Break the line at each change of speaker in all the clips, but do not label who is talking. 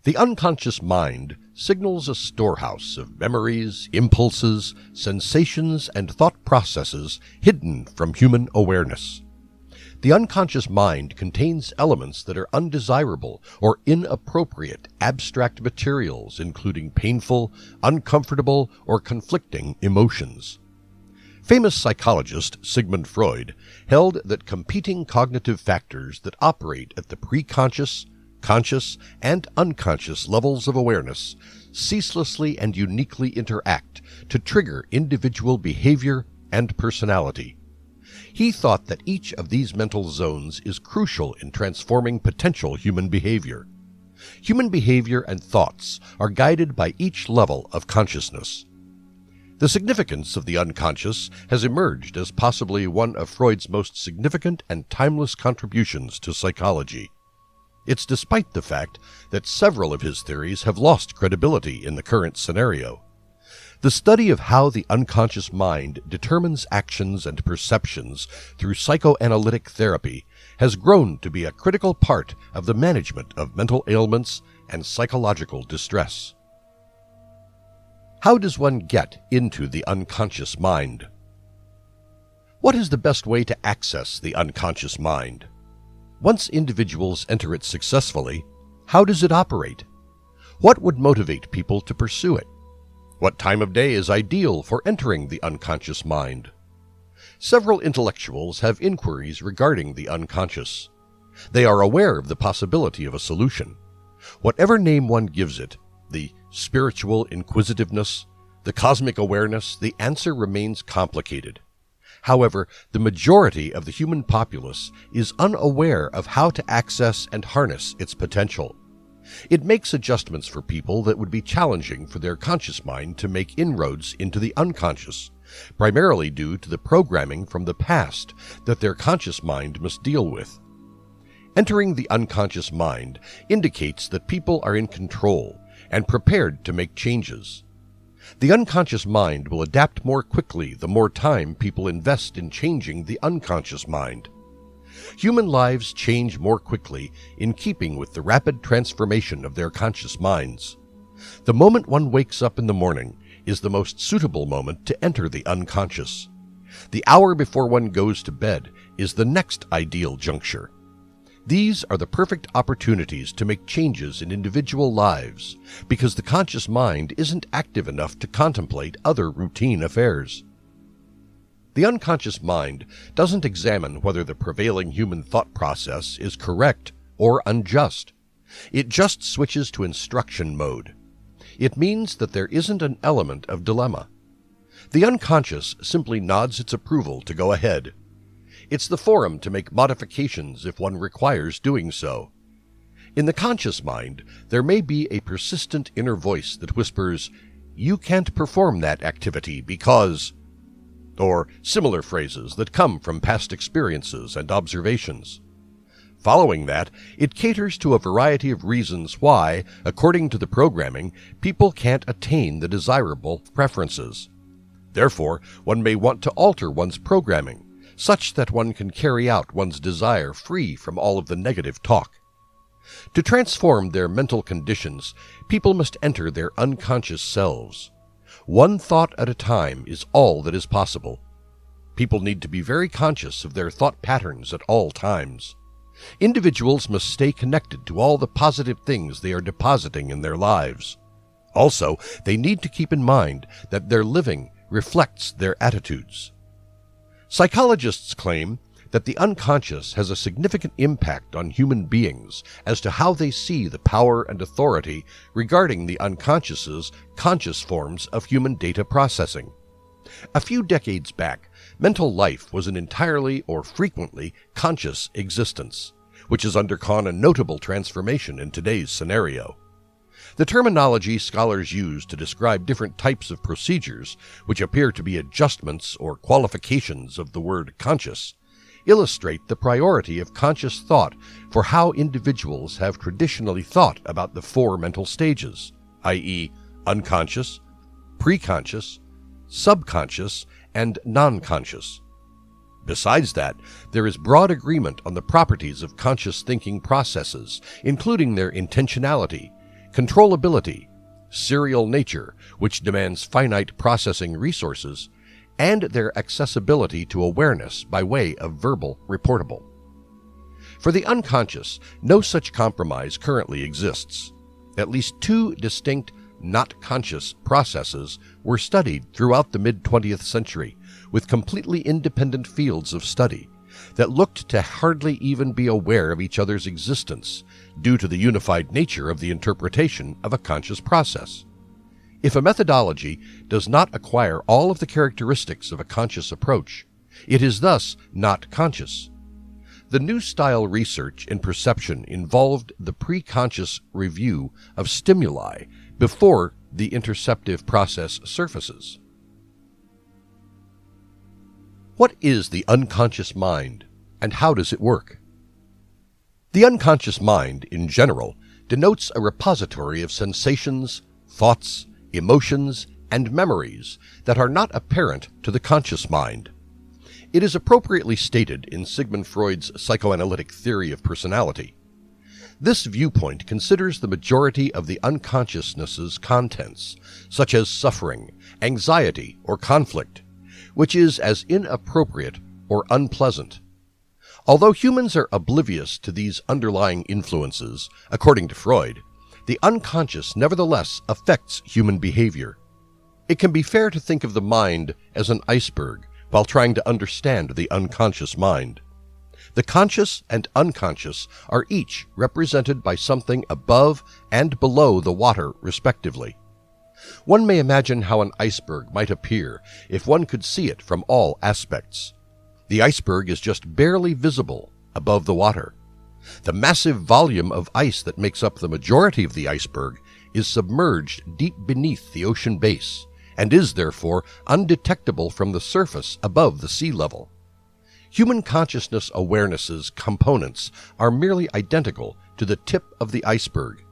The unconscious mind signals a storehouse of memories, impulses, sensations, and thought processes hidden from human awareness. The unconscious mind contains elements that are undesirable or inappropriate abstract materials, including painful, uncomfortable, or conflicting emotions. Famous psychologist Sigmund Freud held that competing cognitive factors that operate at the preconscious, conscious, and unconscious levels of awareness ceaselessly and uniquely interact to trigger individual behavior and personality. He thought that each of these mental zones is crucial in transforming potential human behavior. Human behavior and thoughts are guided by each level of consciousness. The significance of the unconscious has emerged as possibly one of Freud's most significant and timeless contributions to psychology. It's despite the fact that several of his theories have lost credibility in the current scenario. The study of how the unconscious mind determines actions and perceptions through psychoanalytic therapy has grown to be a critical part of the management of mental ailments and psychological distress. How does one get into the unconscious mind? What is the best way to access the unconscious mind? Once individuals enter it successfully, how does it operate? What would motivate people to pursue it? What time of day is ideal for entering the unconscious mind? Several intellectuals have inquiries regarding the unconscious. They are aware of the possibility of a solution. Whatever name one gives it, the spiritual inquisitiveness, the cosmic awareness, the answer remains complicated. However, the majority of the human populace is unaware of how to access and harness its potential. It makes adjustments for people that would be challenging for their conscious mind to make inroads into the unconscious, primarily due to the programming from the past that their conscious mind must deal with. Entering the unconscious mind indicates that people are in control and prepared to make changes. The unconscious mind will adapt more quickly the more time people invest in changing the unconscious mind. Human lives change more quickly in keeping with the rapid transformation of their conscious minds. The moment one wakes up in the morning is the most suitable moment to enter the unconscious. The hour before one goes to bed is the next ideal juncture. These are the perfect opportunities to make changes in individual lives because the conscious mind isn't active enough to contemplate other routine affairs. The unconscious mind doesn't examine whether the prevailing human thought process is correct or unjust. It just switches to instruction mode. It means that there isn't an element of dilemma. The unconscious simply nods its approval to go ahead. It's the forum to make modifications if one requires doing so. In the conscious mind, there may be a persistent inner voice that whispers, "You can't perform that activity because," or similar phrases that come from past experiences and observations. Following that, it caters to a variety of reasons why, according to the programming, people can't attain the desirable preferences. Therefore, one may want to alter one's programming, such that one can carry out one's desire free from all of the negative talk. To transform their mental conditions, people must enter their unconscious selves. One thought at a time is all that is possible. People need to be very conscious of their thought patterns at all times. Individuals must stay connected to all the positive things they are depositing in their lives. Also, they need to keep in mind that their living reflects their attitudes. Psychologists claim that the unconscious has a significant impact on human beings as to how they see the power and authority regarding the unconscious's conscious forms of human data processing. A few decades back, mental life was an entirely or frequently conscious existence, which has undergone a notable transformation in today's scenario. The terminology scholars use to describe different types of procedures, which appear to be adjustments or qualifications of the word conscious, illustrate the priority of conscious thought for how individuals have traditionally thought about the four mental stages, i.e., unconscious, preconscious, subconscious, and non-conscious. Besides that, there is broad agreement on the properties of conscious thinking processes, including their intentionality, controllability, serial nature, which demands finite processing resources, and their accessibility to awareness by way of verbal reportable. For the unconscious, no such compromise currently exists. At least two distinct, not conscious processes were studied throughout the mid-20th century, with completely independent fields of study that looked to hardly even be aware of each other's existence due to the unified nature of the interpretation of a conscious process. If a methodology does not acquire all of the characteristics of a conscious approach, it is thus not conscious. The new style research in perception involved the preconscious review of stimuli before the interceptive process surfaces. What is the unconscious mind, and how does it work? The unconscious mind, in general, denotes a repository of sensations, thoughts, emotions, and memories that are not apparent to the conscious mind. It is appropriately stated in Sigmund Freud's psychoanalytic theory of personality. This viewpoint considers the majority of the unconsciousness's contents, such as suffering, anxiety, or conflict, which is as inappropriate or unpleasant. Although humans are oblivious to these underlying influences, according to Freud, the unconscious nevertheless affects human behavior. It can be fair to think of the mind as an iceberg while trying to understand the unconscious mind. The conscious and unconscious are each represented by something above and below the water, respectively. One may imagine how an iceberg might appear if one could see it from all aspects. The iceberg is just barely visible above the water. The massive volume of ice that makes up the majority of the iceberg is submerged deep beneath the ocean base and is therefore undetectable from the surface above the sea level. Human consciousness awareness's components are merely identical to the tip of the iceberg.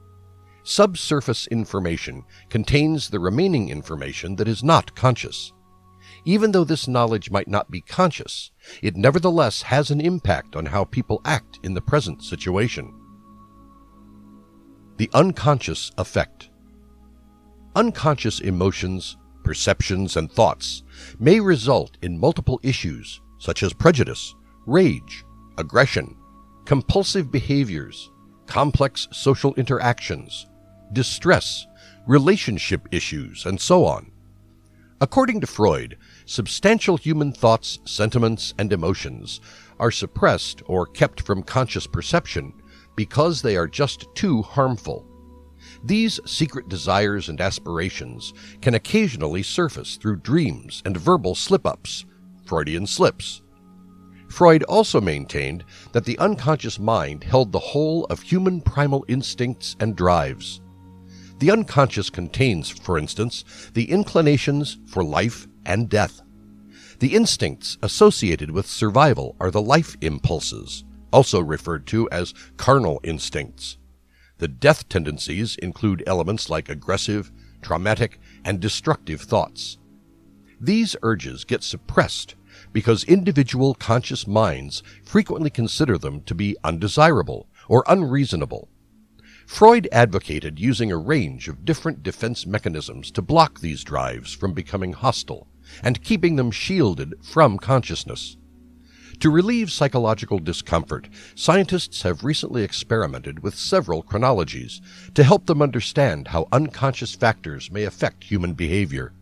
Subsurface information contains the remaining information that is not conscious. Even though this knowledge might not be conscious, it nevertheless has an impact on how people act in the present situation. The unconscious effect. Unconscious emotions, perceptions, and thoughts may result in multiple issues such as prejudice, rage, aggression, compulsive behaviors, complex social interactions, distress, relationship issues, and so on. According to Freud, substantial human thoughts, sentiments, and emotions are suppressed or kept from conscious perception because they are just too harmful. These secret desires and aspirations can occasionally surface through dreams and verbal slip-ups, Freudian slips. Freud also maintained that the unconscious mind held the whole of human primal instincts and drives. The unconscious contains, for instance, the inclinations for life and death. The instincts associated with survival are the life impulses, also referred to as carnal instincts. The death tendencies include elements like aggressive, traumatic, and destructive thoughts. These urges get suppressed because individual conscious minds frequently consider them to be undesirable or unreasonable. Freud advocated using a range of different defense mechanisms to block these drives from becoming hostile and keeping them shielded from consciousness. To relieve psychological discomfort, scientists have recently experimented with several chronologies to help them understand how unconscious factors may affect human behavior.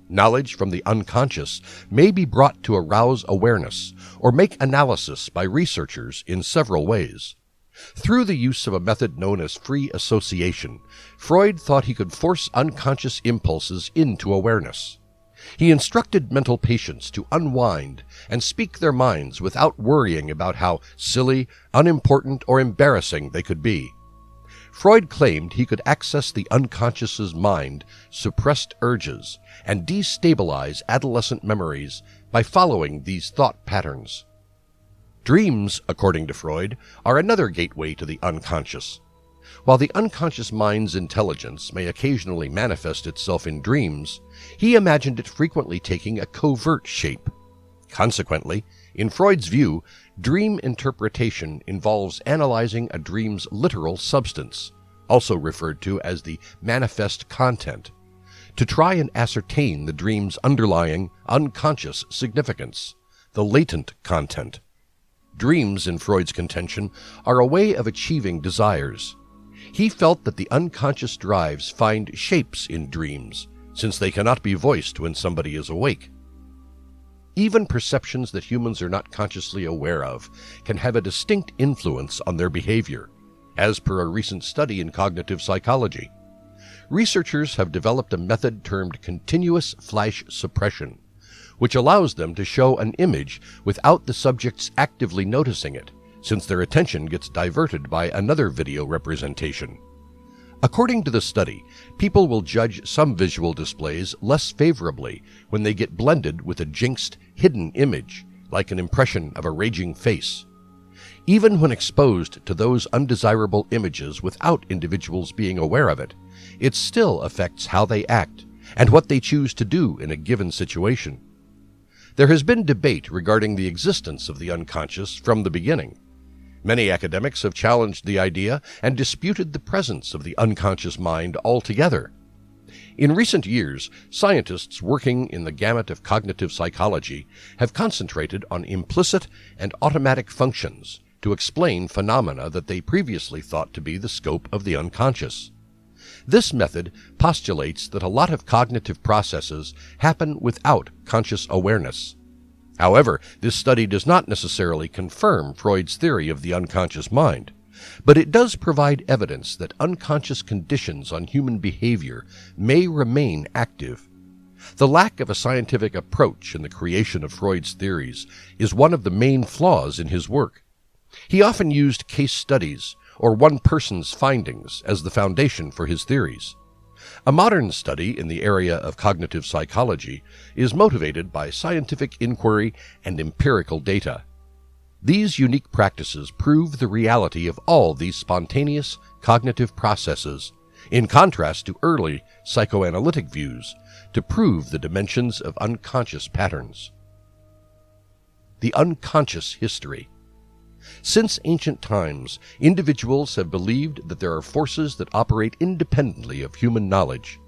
Knowledge from the unconscious may be brought to arouse awareness or make analysis by researchers in several ways. Through the use of a method known as free association, Freud thought he could force unconscious impulses into awareness. He instructed mental patients to unwind and speak their minds without worrying about how silly, unimportant, or embarrassing they could be. Freud claimed he could access the unconscious's mind, suppressed urges, and destabilize adolescent memories by following these thought patterns. Dreams, according to Freud, are another gateway to the unconscious. While the unconscious mind's intelligence may occasionally manifest itself in dreams, he imagined it frequently taking a covert shape. Consequently, in Freud's view, dream interpretation involves analyzing a dream's literal substance, also referred to as the manifest content, to try and ascertain the dream's underlying unconscious significance, the latent content. Dreams, in Freud's contention, are a way of achieving desires. He felt that the unconscious drives find shapes in dreams, since they cannot be voiced when somebody is awake. Even perceptions that humans are not consciously aware of can have a distinct influence on their behavior, as per a recent study in cognitive psychology. Researchers have developed a method termed continuous flash suppression, which allows them to show an image without the subjects actively noticing it, since their attention gets diverted by another video representation. According to the study, people will judge some visual displays less favorably when they get blended with a jinxed, hidden image, like an impression of a raging face. Even when exposed to those undesirable images without individuals being aware of it, it still affects how they act and what they choose to do in a given situation. There has been debate regarding the existence of the unconscious from the beginning. Many academics have challenged the idea and disputed the presence of the unconscious mind altogether. In recent years, scientists working in the gamut of cognitive psychology have concentrated on implicit and automatic functions to explain phenomena that they previously thought to be the scope of the unconscious. This method postulates that a lot of cognitive processes happen without conscious awareness. However, this study does not necessarily confirm Freud's theory of the unconscious mind, but it does provide evidence that unconscious conditions on human behavior may remain active. The lack of a scientific approach in the creation of Freud's theories is one of the main flaws in his work. He often used case studies or one person's findings as the foundation for his theories. A modern study in the area of cognitive psychology is motivated by scientific inquiry and empirical data. These unique practices prove the reality of all these spontaneous cognitive processes, in contrast to early psychoanalytic views, to prove the dimensions of unconscious patterns. The unconscious history. Since ancient times, individuals have believed that there are forces that operate independently of human knowledge.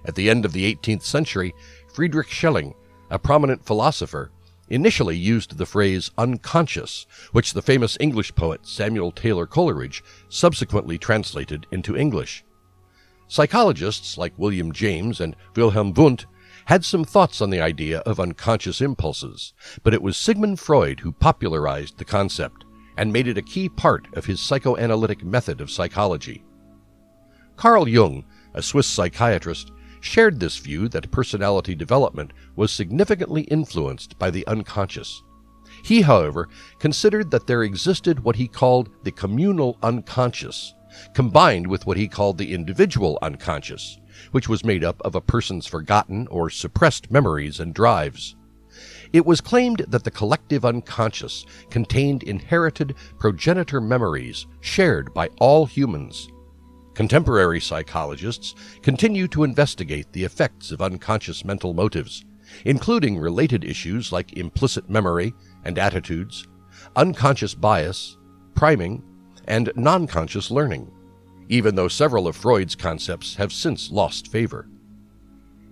At the end of the 18th century, Friedrich Schelling, a prominent philosopher, initially used the phrase unconscious, which the famous English poet Samuel Taylor Coleridge subsequently translated into English. Psychologists like William James and Wilhelm Wundt had some thoughts on the idea of unconscious impulses, but it was Sigmund Freud who popularized the concept and made it a key part of his psychoanalytic method of psychology. Carl Jung, a Swiss psychiatrist, shared this view that personality development was significantly influenced by the unconscious. He, however, considered that there existed what he called the communal unconscious, combined with what he called the individual unconscious, which was made up of a person's forgotten or suppressed memories and drives. It was claimed that the collective unconscious contained inherited progenitor memories shared by all humans. Contemporary psychologists continue to investigate the effects of unconscious mental motives, including related issues like implicit memory and attitudes, unconscious bias, priming, and non-conscious learning, even though several of Freud's concepts have since lost favor.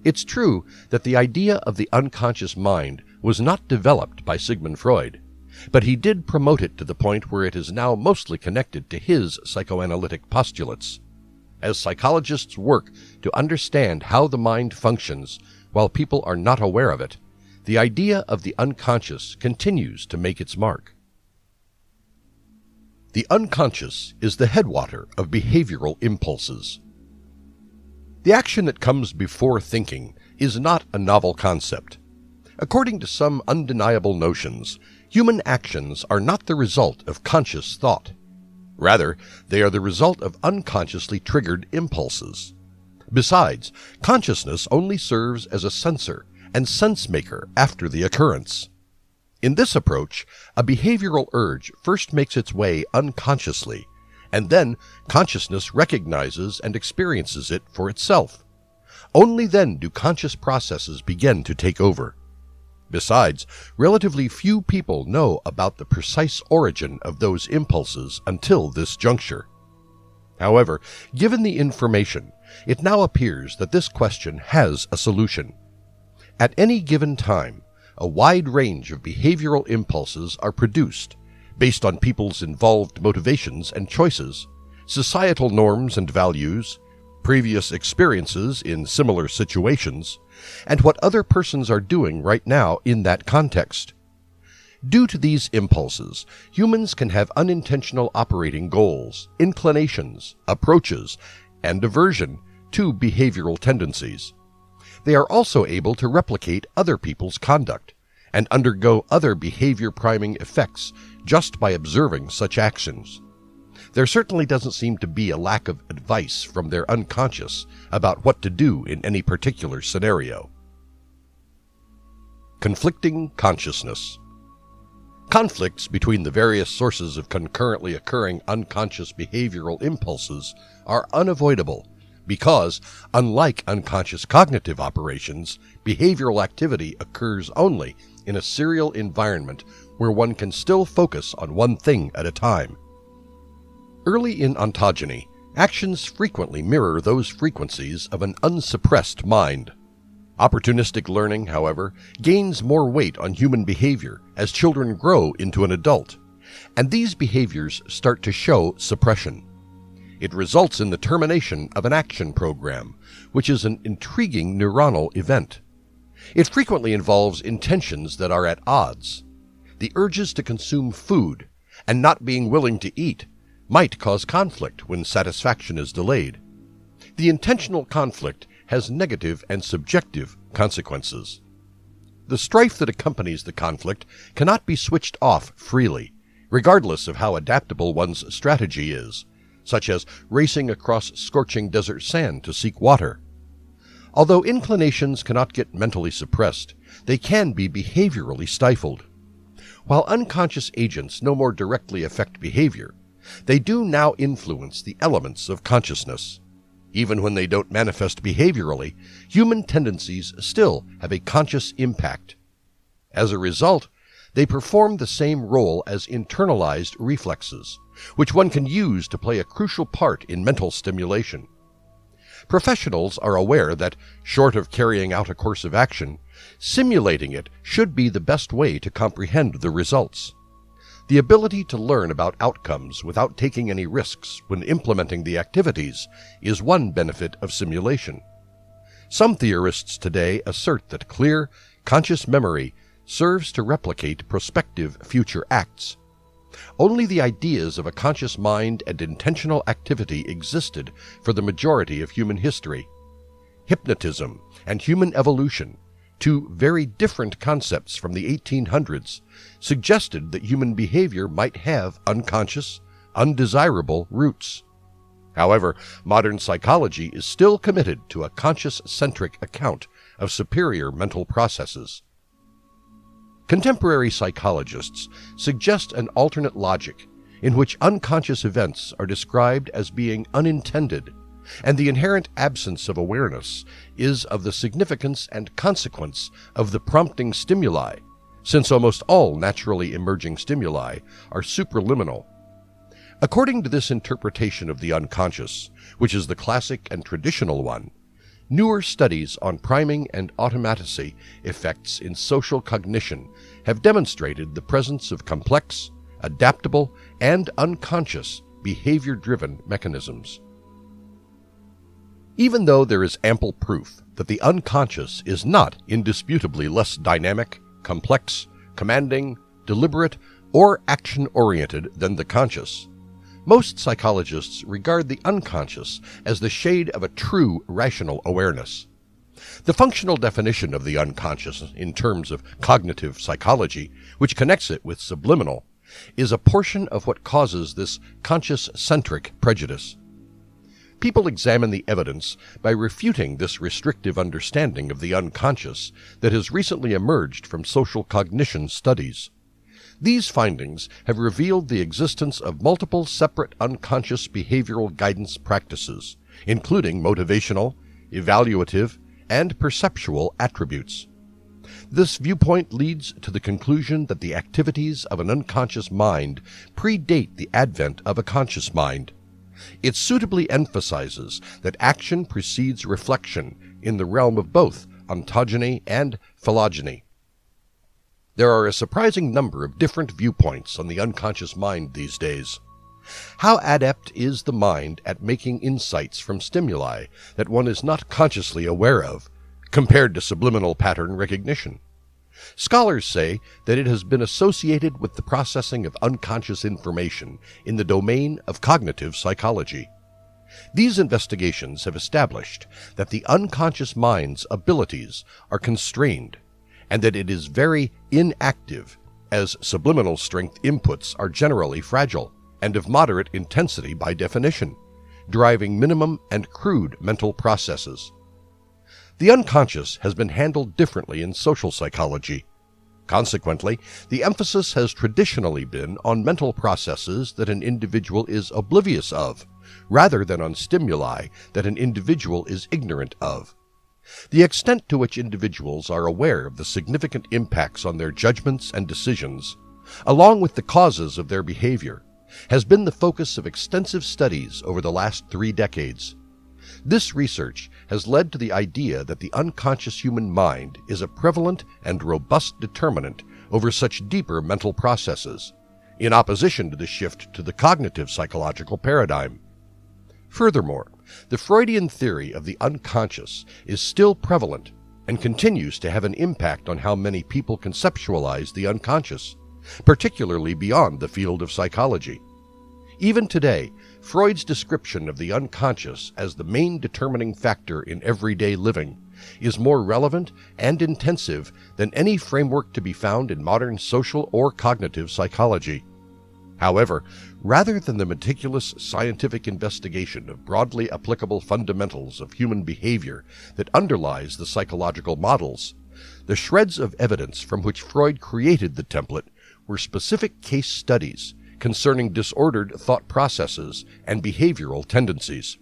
It's true that the idea of the unconscious mind was not developed by Sigmund Freud, but he did promote it to the point where it is now mostly connected to his psychoanalytic postulates. As psychologists work to understand how the mind functions while people are not aware of it, the idea of the unconscious continues to make its mark. The unconscious is the headwater of behavioral impulses. The action that comes before thinking is not a novel concept. According to some undeniable notions, human actions are not the result of conscious thought. Rather, they are the result of unconsciously triggered impulses. Besides, consciousness only serves as a censor and sense-maker after the occurrence. In this approach, a behavioral urge first makes its way unconsciously, and then consciousness recognizes and experiences it for itself. Only then do conscious processes begin to take over. Besides, relatively few people know about the precise origin of those impulses until this juncture. However, given the information, it now appears that this question has a solution. At any given time, a wide range of behavioral impulses are produced based on people's involved motivations and choices, societal norms and values, previous experiences in similar situations, and what other persons are doing right now in that context. Due to these impulses, humans can have unintentional operating goals, inclinations, approaches, and aversion to behavioral tendencies. They are also able to replicate other people's conduct and undergo other behavior priming effects just by observing such actions. There certainly doesn't seem to be a lack of advice from their unconscious about what to do in any particular scenario. Conflicting consciousness. Conflicts between the various sources of concurrently occurring unconscious behavioral impulses are unavoidable because, unlike unconscious cognitive operations, behavioral activity occurs only in a serial environment where one can still focus on one thing at a time. Early in ontogeny, actions frequently mirror those frequencies of an unsuppressed mind. Opportunistic learning, however, gains more weight on human behavior as children grow into an adult, and these behaviors start to show suppression. It results in the termination of an action program, which is an intriguing neuronal event. It frequently involves intentions that are at odds. The urges to consume food and not being willing to eat might cause conflict when satisfaction is delayed. The intentional conflict has negative and subjective consequences. The strife that accompanies the conflict cannot be switched off freely, regardless of how adaptable one's strategy is, such as racing across scorching desert sand to seek water. Although inclinations cannot get mentally suppressed, they can be behaviorally stifled. While unconscious agents no more directly affect behavior, they do now influence the elements of consciousness. Even when they don't manifest behaviorally, human tendencies still have a conscious impact. As a result, they perform the same role as internalized reflexes, which one can use to play a crucial part in mental stimulation. Professionals are aware that, short of carrying out a course of action, simulating it should be the best way to comprehend the results. The ability to learn about outcomes without taking any risks when implementing the activities is one benefit of simulation. Some theorists today assert that clear, conscious memory serves to replicate prospective future acts. Only the ideas of a conscious mind and intentional activity existed for the majority of human history. Hypnotism and human evolution, two very different concepts from the 1800s, suggested that human behavior might have unconscious, undesirable roots. However, modern psychology is still committed to a conscious-centric account of superior mental processes. Contemporary psychologists suggest an alternate logic in which unconscious events are described as being unintended, and the inherent absence of awareness is of the significance and consequence of the prompting stimuli, since almost all naturally emerging stimuli are supraliminal. According to this interpretation of the unconscious, which is the classic and traditional one, newer studies on priming and automaticity effects in social cognition have demonstrated the presence of complex, adaptable, and unconscious behavior-driven mechanisms. Even though there is ample proof that the unconscious is not indisputably less dynamic, complex, commanding, deliberate, or action-oriented than the conscious, most psychologists regard the unconscious as the shade of a true rational awareness. The functional definition of the unconscious in terms of cognitive psychology, which connects it with subliminal, is a portion of what causes this conscious-centric prejudice. People examine the evidence by refuting this restrictive understanding of the unconscious that has recently emerged from social cognition studies. These findings have revealed the existence of multiple separate unconscious behavioral guidance practices, including motivational, evaluative, and perceptual attributes. This viewpoint leads to the conclusion that the activities of an unconscious mind predate the advent of a conscious mind. It suitably emphasizes that action precedes reflection in the realm of both ontogeny and phylogeny. There are a surprising number of different viewpoints on the unconscious mind these days. How adept is the mind at making insights from stimuli that one is not consciously aware of, compared to subliminal pattern recognition? Scholars say that it has been associated with the processing of unconscious information in the domain of cognitive psychology. These investigations have established that the unconscious mind's abilities are constrained and that it is very inactive, as subliminal strength inputs are generally fragile and of moderate intensity by definition, driving minimum and crude mental processes. The unconscious has been handled differently in social psychology. Consequently, the emphasis has traditionally been on mental processes that an individual is oblivious of, rather than on stimuli that an individual is ignorant of. The extent to which individuals are aware of the significant impacts on their judgments and decisions, along with the causes of their behavior, has been the focus of extensive studies over the last 3 decades. This research has led to the idea that the unconscious human mind is a prevalent and robust determinant over such deeper mental processes, in opposition to the shift to the cognitive psychological paradigm. Furthermore, the Freudian theory of the unconscious is still prevalent and continues to have an impact on how many people conceptualize the unconscious, particularly beyond the field of psychology. Even today, Freud's description of the unconscious as the main determining factor in everyday living is more relevant and intensive than any framework to be found in modern social or cognitive psychology. However, rather than the meticulous scientific investigation of broadly applicable fundamentals of human behavior that underlies the psychological models, the shreds of evidence from which Freud created the template were specific case studies concerning disordered thought processes and behavioral tendencies.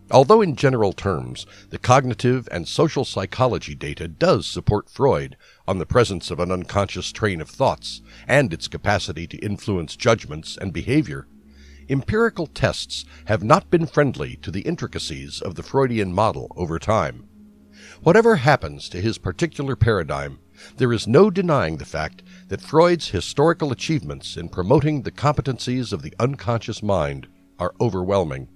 Although in general terms, the cognitive and social psychology data does support Freud on the presence of an unconscious train of thoughts and its capacity to influence judgments and behavior, empirical tests have not been friendly to the intricacies of the Freudian model over time. Whatever happens to his particular paradigm, there is no denying the fact that Freud's historical achievements in promoting the competencies of the unconscious mind are overwhelming.